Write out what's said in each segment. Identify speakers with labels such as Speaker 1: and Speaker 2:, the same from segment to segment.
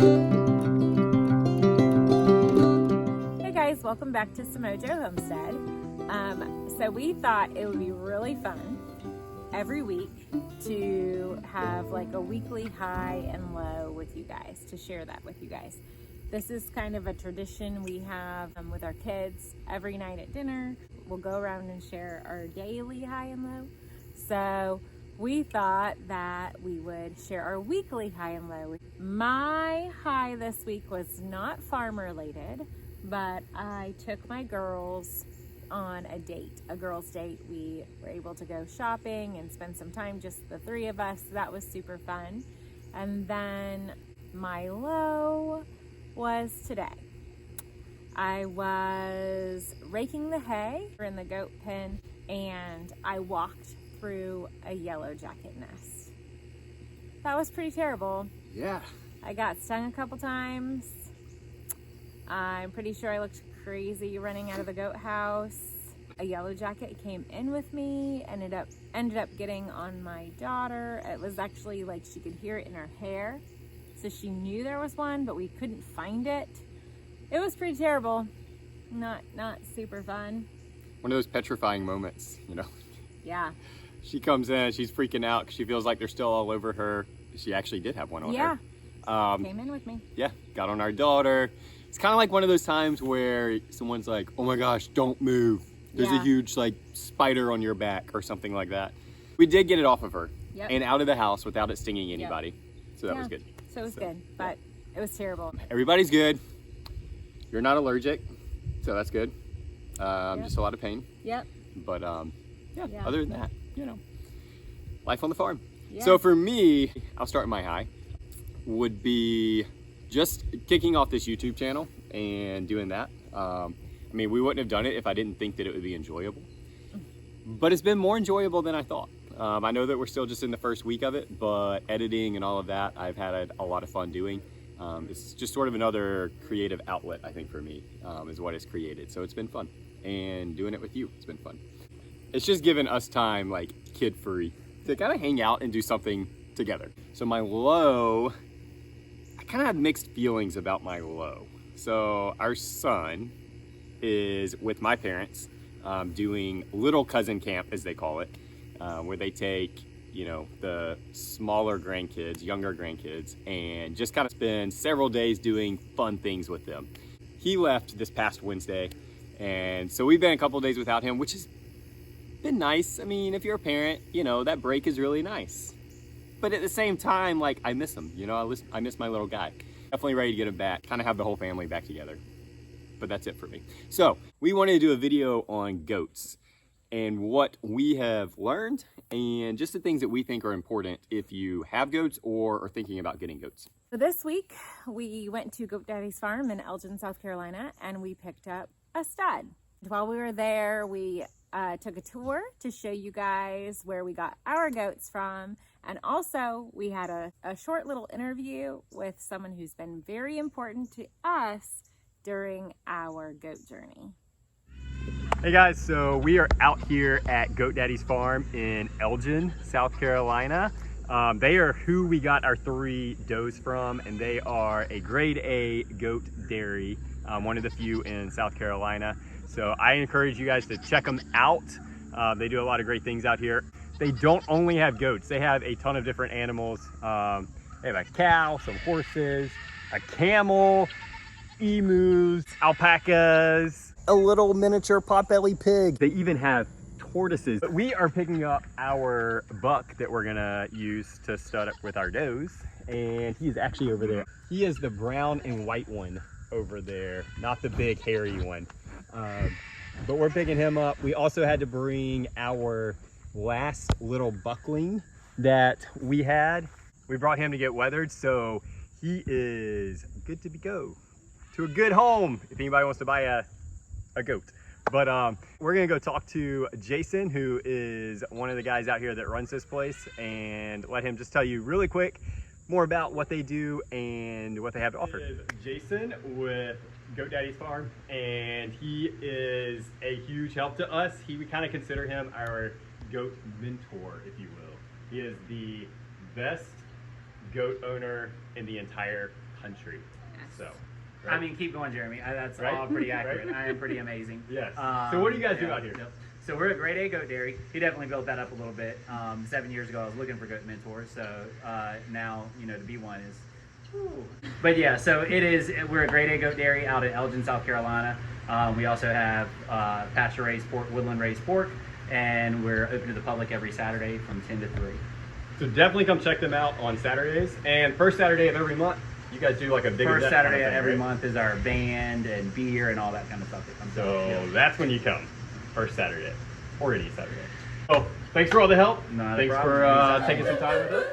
Speaker 1: Hey guys, welcome back to Samojo Homestead. So we thought it would be really fun every week to have like a weekly high and low with you guys, to share that with you guys. This is kind of a tradition we have with our kids. Every night at dinner, we'll go around and share our daily high and low. So we thought that we would share our weekly high and low. My high this week was not farm related, but I took my girls on a girls' date. We were able to go shopping and spend some time, just the three of us. That was super fun. And then my low was today. I was raking the hay in the goat pen and I walked through a yellow jacket nest. That was pretty terrible.
Speaker 2: Yeah.
Speaker 1: I got stung a couple times. I'm pretty sure I looked crazy running out of the goat house. A yellow jacket came in with me, ended up getting on my daughter. It was actually like she could hear it in her hair. So she knew there was one, but we couldn't find it. It was pretty terrible. Not super fun.
Speaker 2: One of those petrifying moments, you know?
Speaker 1: Yeah.
Speaker 2: She comes in, she's freaking out because she feels like they're still all over her. She actually did have one on her.
Speaker 1: Yeah. Came in with me.
Speaker 2: Yeah, got on our daughter. It's kind of like one of those times where someone's like, oh my gosh, don't move. There's a huge like spider on your back or something like that. We did get it off of her and out of the house without it stinging anybody. So that was good.
Speaker 1: So it was good, but it was terrible.
Speaker 2: Everybody's good. You're not allergic, so that's good. Just a lot of pain.
Speaker 1: Yep.
Speaker 2: But yeah, other than that, you know, life on the farm.
Speaker 1: Yeah.
Speaker 2: So for me, I'll start my high, would be just kicking off this YouTube channel and doing that. I mean, we wouldn't have done it if I didn't think that it would be enjoyable. But it's been more enjoyable than I thought. I know that we're still just in the first week of it, but editing and all of that, I've had a lot of fun doing. It's just sort of another creative outlet, I think, for me, is what it's created. So it's been fun. And doing it with you, it's been fun. It's just given us time, like kid-free, to kind of hang out and do something together. So my low, I kind of had mixed feelings about my low. So our son is with my parents doing little cousin camp, as they call it, where they take, you know, the smaller grandkids, younger grandkids, and just kind of spend several days doing fun things with them. He left this past Wednesday, and so we've been a couple days without him, which has been nice. I mean, if you're a parent, you know, that break is really nice. But at the same time, like, I miss him, you know, I miss my little guy. Definitely ready to get him back, kind of have the whole family back together. But that's it for me. So we wanted to do a video on goats and what we have learned and just the things that we think are important if you have goats or are thinking about getting goats.
Speaker 1: So this week we went to Goat Daddy's farm in Elgin, South Carolina, and we picked up a stud. While we were there, we took a tour to show you guys where we got our goats from. And also we had a short little interview with someone who's been very important to us during our goat journey.
Speaker 2: Hey guys, so we are out here at Goat Daddy's farm in Elgin, South Carolina. They are who we got our 3 does from, and they are a grade A goat dairy, one of the few in South Carolina. So I encourage you guys to check them out. They do a lot of great things out here. They don't only have goats, they have a ton of different animals. They have a cow, some horses, a camel, emus, alpacas, a little miniature potbelly pig. They even have tortoises. But we are picking up our buck that we're gonna use to stud up with our does, and he is actually over there. He is the brown and white one over there, not the big hairy one. But we're picking him up. We also had to bring our last little buckling that we had. We brought him to get weathered, so he is good to go to a good home if anybody wants to buy a goat. But we're gonna go talk to Jason, who is one of the guys out here that runs this place, and let him just tell you really quick more about what they do and what they have to offer. This is Jason with Goat Daddy's farm, and he is a huge help to us. We kind of consider him our goat mentor, if you will. He is the best goat owner in the entire country.
Speaker 1: Yes.
Speaker 2: So,
Speaker 3: I mean, keep going, Jeremy. That's
Speaker 2: Right?
Speaker 3: all pretty accurate.
Speaker 2: Right?
Speaker 3: I am pretty amazing.
Speaker 2: Yes. So what do you guys do
Speaker 3: yeah,
Speaker 2: out here?
Speaker 3: Yep. So we're a grade A goat dairy. He definitely built that up a little bit. 7 years ago, I was looking for goat mentors. So now, you know, to be one is. Whew. But yeah, so we're a grade A goat dairy out in Elgin, South Carolina. We also have pasture raised pork, woodland raised pork, and we're open to the public every Saturday from 10 to 3.
Speaker 2: So definitely come check them out on Saturdays. And first Saturday of every month, you guys do like a big
Speaker 3: First
Speaker 2: event
Speaker 3: Saturday
Speaker 2: kind of
Speaker 3: of
Speaker 2: thing,
Speaker 3: every
Speaker 2: right?
Speaker 3: month is our band and beer and all that kind of stuff that comes
Speaker 2: So
Speaker 3: out. Yeah.
Speaker 2: that's when you come, first Saturday, or any Saturday. So thanks for all the help.
Speaker 3: Not a
Speaker 2: Thanks
Speaker 3: problem.
Speaker 2: for
Speaker 3: Anytime.
Speaker 2: taking some time with us.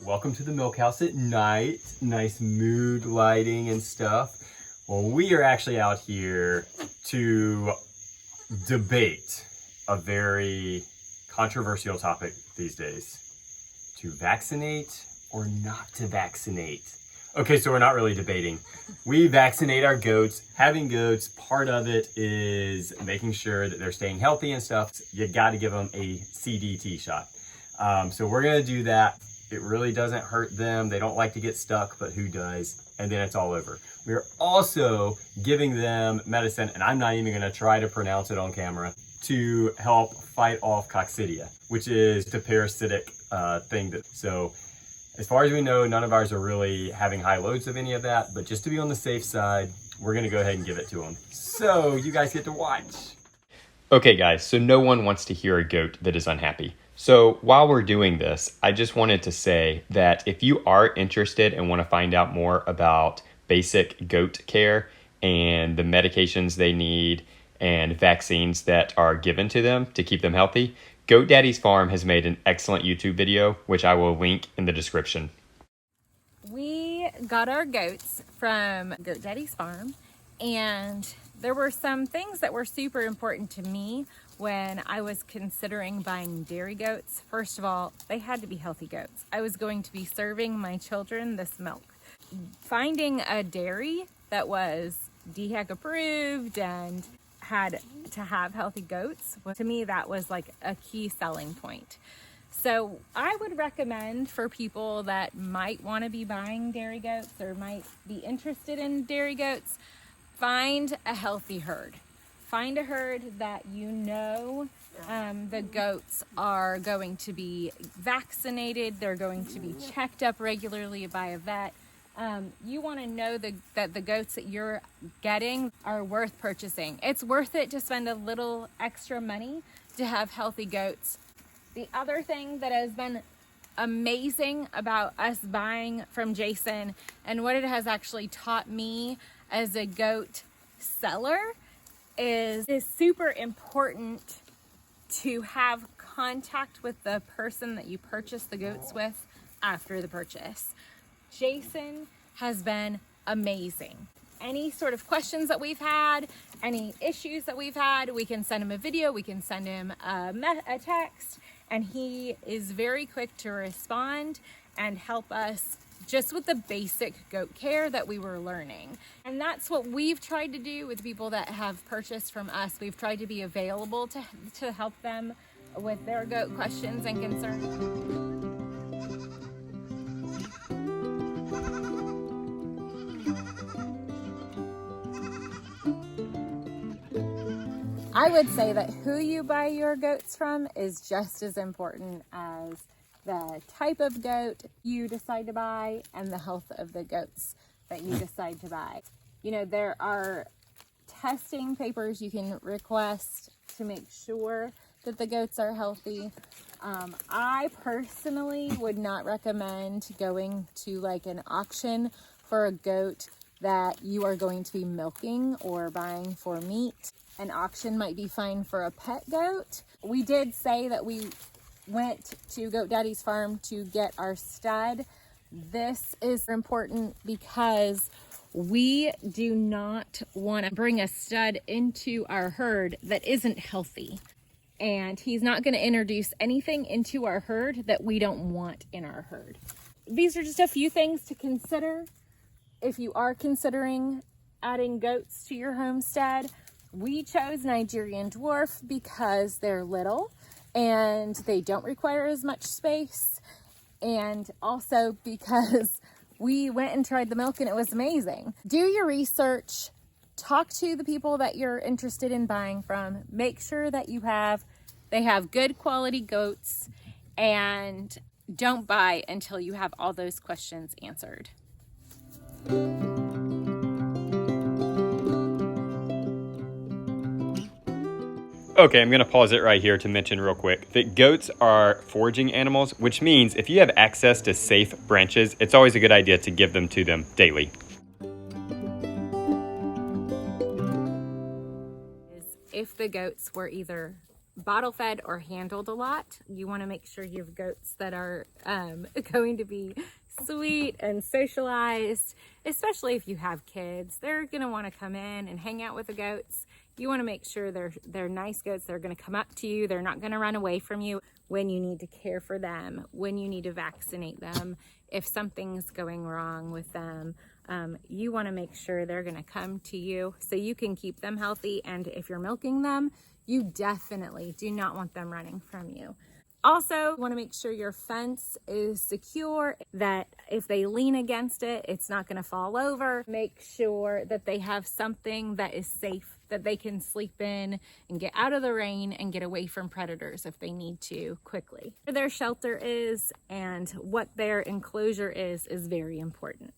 Speaker 2: Welcome to the milk house at night. Nice mood lighting and stuff. Well, we are actually out here to debate a very controversial topic these days. To vaccinate or not to vaccinate. Okay, so we're not really debating. We vaccinate our goats. Having goats, part of it is making sure that they're staying healthy and stuff. You gotta give them a CDT shot. So we're gonna do that. It really doesn't hurt them. They don't like to get stuck, but who does? And then it's all over. We're also giving them medicine, and I'm not even gonna try to pronounce it on camera, to help fight off coccidia, which is the parasitic thing. So as far as we know, none of ours are really having high loads of any of that, but just to be on the safe side, we're gonna go ahead and give it to them. So you guys get to watch. Okay guys, so no one wants to hear a goat that is unhappy. So while we're doing this, I just wanted to say that if you are interested and want to find out more about basic goat care and the medications they need and vaccines that are given to them to keep them healthy, Goat Daddy's Farm has made an excellent YouTube video, which I will link in the description.
Speaker 1: We got our goats from Goat Daddy's Farm, and there were some things that were super important to me when I was considering buying dairy goats. First of all, they had to be healthy goats. I was going to be serving my children this milk. Finding a dairy that was DHEC approved and had to have healthy goats, to me that was like a key selling point. So I would recommend for people that might want to be buying dairy goats or might be interested in dairy goats, find a healthy herd. Find a herd that you know the goats are going to be vaccinated, they're going to be checked up regularly by a vet. You want to know that the goats that you're getting are worth purchasing. It's worth it to spend a little extra money to have healthy goats. The other thing that has been amazing about us buying from Jason and what it has actually taught me as a goat seller is it's super important to have contact with the person that you purchase the goats with after the purchase. Jason has been amazing. Any sort of questions that we've had, any issues that we've had, we can send him a video, we can send him a text, and he is very quick to respond and help us just with the basic goat care that we were learning. And that's what we've tried to do with people that have purchased from us. We've tried to be available to help them with their goat questions and concerns. I would say that who you buy your goats from is just as important as the type of goat you decide to buy and the health of the goats that you decide to buy. You know, there are testing papers you can request to make sure that the goats are healthy. I personally would not recommend going to like an auction for a goat that you are going to be milking or buying for meat. An auction might be fine for a pet goat. We did say that we went to Goat Daddy's Farm to get our stud. This is important because we do not want to bring a stud into our herd that isn't healthy. and he's not going to introduce anything into our herd that we don't want in our herd. These are just a few things to consider if you are considering adding goats to your homestead. We chose Nigerian dwarf because they're little and they don't require as much space, and also because we went and tried the milk and it was amazing. Do your research, talk to the people that you're interested in buying from, make sure that they have good quality goats, and don't buy until you have all those questions answered.
Speaker 2: Okay, I'm gonna pause it right here to mention real quick that goats are foraging animals, which means if you have access to safe branches, it's always a good idea to give them to them daily.
Speaker 1: If the goats were either bottle fed or handled a lot, you want to make sure you have goats that are going to be sweet and socialized, especially if you have kids. They're going to want to come in and hang out with the goats. You want to make sure they're nice goats. They're going to come up to you. They're not going to run away from you when you need to care for them, when you need to vaccinate them. If something's going wrong with them, you want to make sure they're going to come to you so you can keep them healthy. And if you're milking them, you definitely do not want them running from you. Also, you want to make sure your fence is secure, that if they lean against it, it's not going to fall over. Make sure that they have something that is safe, that they can sleep in and get out of the rain and get away from predators if they need to quickly. Where their shelter is and what their enclosure is very important.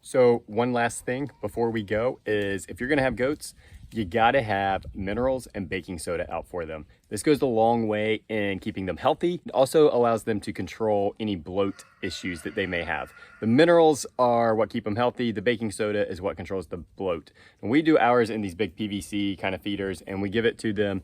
Speaker 2: So one last thing before we go is if you're gonna have goats, you gotta have minerals and baking soda out for them. This goes a long way in keeping them healthy. It also allows them to control any bloat issues that they may have. The minerals are what keep them healthy. The baking soda is what controls the bloat. And we do ours in these big PVC kind of feeders, and we give it to them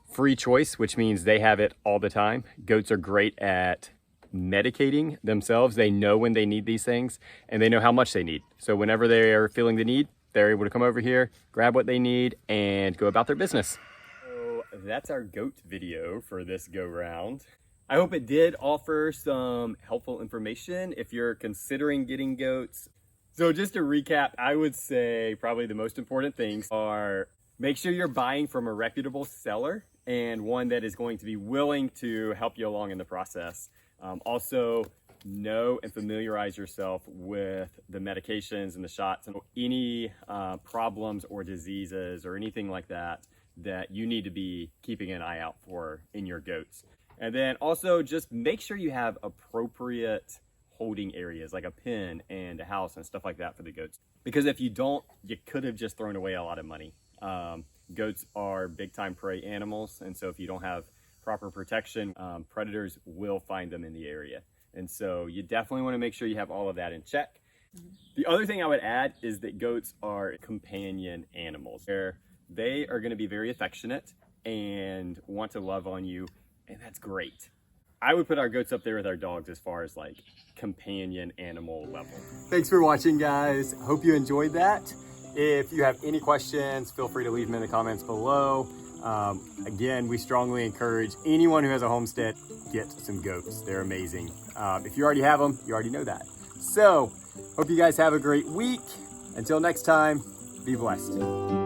Speaker 2: free choice, which means they have it all the time. Goats are great at medicating themselves. They know when they need these things and they know how much they need. So whenever they are feeling the need, they're able to come over here, grab what they need, and go about their business. So that's our goat video for this go round. I hope it did offer some helpful information if you're considering getting goats. So just to recap, I would say probably the most important things are make sure you're buying from a reputable seller and one that is going to be willing to help you along in the process. Also, know and familiarize yourself with the medications and the shots and any problems or diseases or anything like that that you need to be keeping an eye out for in your goats. And then also just make sure you have appropriate holding areas like a pen and a house and stuff like that for the goats. Because if you don't, you could have just thrown away a lot of money. Goats are big time prey animals, and so if you don't have proper protection, predators will find them in the area. And so you definitely want to make sure you have all of that in check. The other thing I would add is that goats are companion animals. They are going to be very affectionate and want to love on you, and that's great. I would put our goats up there with our dogs as far as like companion animal level. Thanks for watching, guys. Hope you enjoyed that. If you have any questions, feel free to leave them in the comments below. Again, we strongly encourage anyone who has a homestead, get some goats. They're amazing. If you already have them, you already know that. So, hope you guys have a great week. Until next time, be blessed.